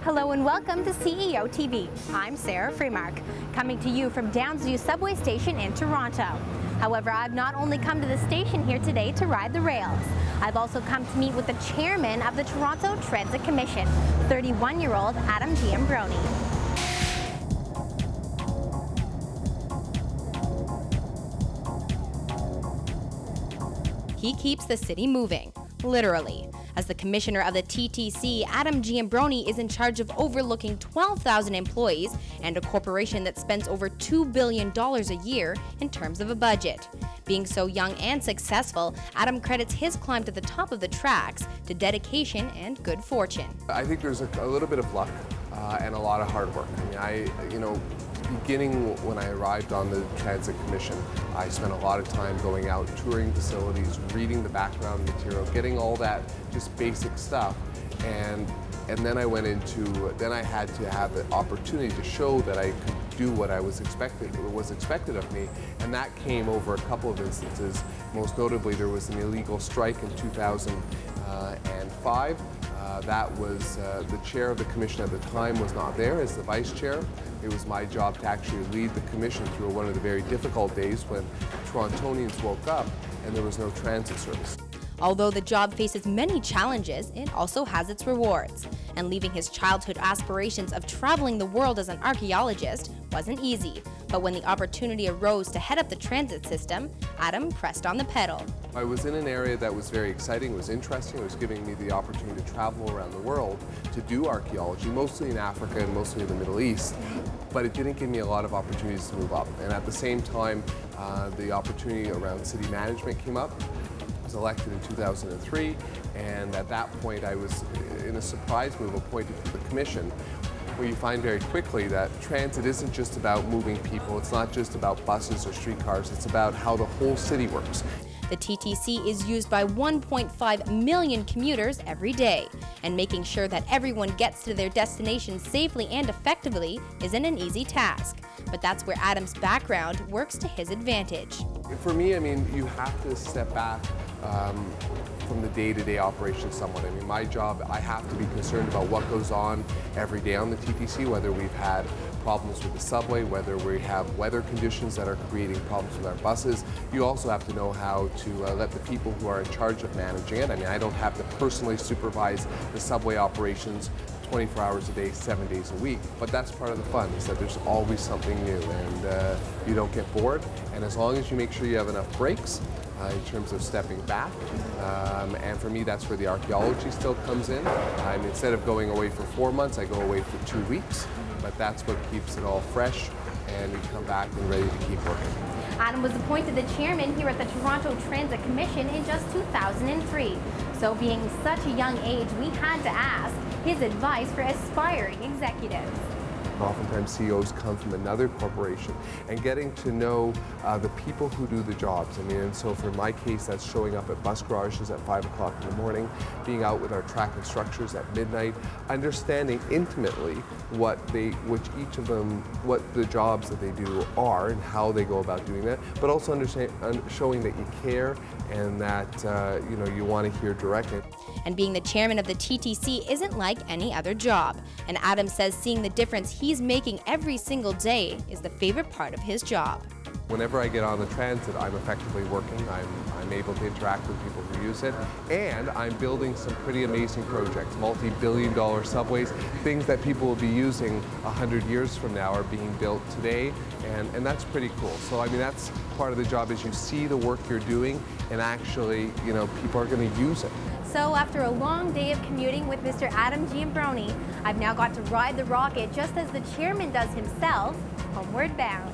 Hello and welcome to CEOTV. I'm Sarah Freemark, coming to you from Downsview subway station in Toronto. However, I've not only come to the station here today to ride the rails, I've also come to meet with the chairman of the Toronto Transit Commission, 31-year-old Adam Giambrone. He keeps the city moving, literally. As the commissioner of the TTC, Adam Giambrone is in charge of overlooking 12,000 employees and a corporation that spends over $2 billion a year in terms of a budget. Being so young and successful, Adam credits his climb to the top of the tracks to dedication and good fortune. I think there's a little bit of luck and a lot of hard work. Beginning when I arrived on the Transit Commission, I spent a lot of time going out, touring facilities, reading the background material, getting all that just basic stuff, and then I went into, then I had to have the opportunity to show that I could do what was expected of me, and that came over a couple of instances. Most notably, there was an illegal strike in 2005. That was the chair of the commission at the time was not there as the vice chair. It was my job to actually lead the commission through one of the very difficult days when Torontonians woke up and there was no transit service. Although the job faces many challenges, it also has its rewards. And leaving his childhood aspirations of traveling the world as an archaeologist wasn't easy. But when the opportunity arose to head up the transit system, Adam pressed on the pedal. I was in an area that was very exciting, it was interesting, it was giving me the opportunity to travel around the world to do archaeology, mostly in Africa and mostly in the Middle East. But it didn't give me a lot of opportunities to move up. And at the same time, the opportunity around city management came up. I was elected in 2003, and at that point I was, in a surprise move, appointed to the commission, where you find very quickly that transit isn't just about moving people, it's not just about buses or streetcars, it's about how the whole city works. The TTC is used by 1.5 million commuters every day, and making sure that everyone gets to their destination safely and effectively isn't an easy task. But that's where Adam's background works to his advantage. For me, you have to step back from the day-to-day operations somewhat. My job, I have to be concerned about what goes on every day on the TTC, whether we've had problems with the subway, whether we have weather conditions that are creating problems with our buses. You also have to know how to let the people who are in charge of managing it. I don't have to personally supervise the subway operations 24 hours a day, 7 days a week. But that's part of the fun, is that there's always something new and you don't get bored. And as long as you make sure you have enough breaks in terms of stepping back, and for me that's where the archaeology still comes in. Instead of going away for 4 months, I go away for 2 weeks. But that's what keeps it all fresh, and we come back and ready to keep working. Adam was appointed the chairman here at the Toronto Transit Commission in just 2003. So being such a young age, we had to ask his advice for aspiring executives. Oftentimes CEOs come from another corporation, and getting to know the people who do the jobs. And so for my case, that's showing up at bus garages at 5 o'clock in the morning, being out with our track instructors at midnight, understanding intimately what the jobs that they do are and how they go about doing that, but also showing that you care and that you want to hear directly. And being the chairman of the TTC isn't like any other job. And Adam says seeing the difference he's making every single day is the favorite part of his job. Whenever I get on the transit, I'm effectively working. I'm able to interact with people who use it, and I'm building some pretty amazing projects, multi-billion-dollar subways, things that people will be using 100 years from now are being built today, and that's pretty cool. So that's part of the job, is you see the work you're doing, and actually, people are going to use it. So after a long day of commuting with Mr. Adam Giambrone, I've now got to ride the rocket just as the chairman does himself, homeward bound.